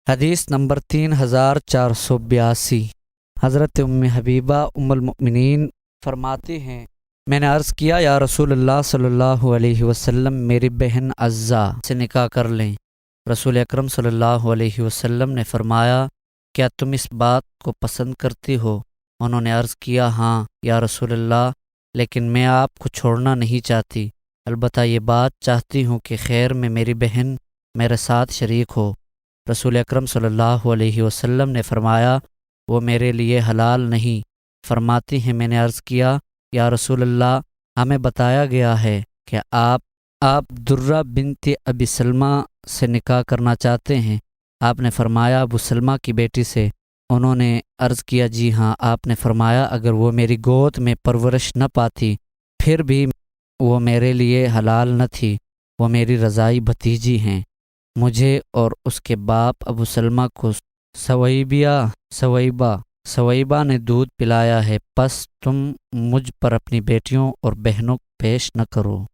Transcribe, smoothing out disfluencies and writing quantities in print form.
حدیث نمبر 3482۔ حضرت ام حبیبہ ام المؤمنین فرماتی ہیں، میں نے عرض کیا یا رسول اللہ صلی اللہ علیہ وسلم میری بہن عزہ سے نکاح کر لیں۔ رسول اکرم صلی اللہ علیہ وسلم نے فرمایا، کیا تم اس بات کو پسند کرتی ہو؟ انہوں نے عرض کیا، ہاں یا رسول اللہ، لیکن میں آپ کو چھوڑنا نہیں چاہتی، البتہ یہ بات چاہتی ہوں کہ خیر میں میری بہن میرے ساتھ شریک ہو۔ رسول اکرم صلی اللہ علیہ وسلم نے فرمایا، وہ میرے لیے حلال نہیں۔ فرماتی ہیں، میں نے عرض کیا یا رسول اللہ، ہمیں بتایا گیا ہے کہ آپ درہ بنت ابی سلمہ سے نکاح کرنا چاہتے ہیں۔ آپ نے فرمایا ابو سلمہ کی بیٹی سے۔ انہوں نے عرض کیا، جی ہاں۔ آپ نے فرمایا، اگر وہ میری گود میں پرورش نہ پاتی پھر بھی وہ میرے لیے حلال نہ تھی، وہ میری رضائی بھتیجی ہیں۔ مجھے اور اس کے باپ ابو سلمہ کو سویبہ نے دودھ پلایا ہے، پس تم مجھ پر اپنی بیٹیوں اور بہنوں کو پیش نہ کرو۔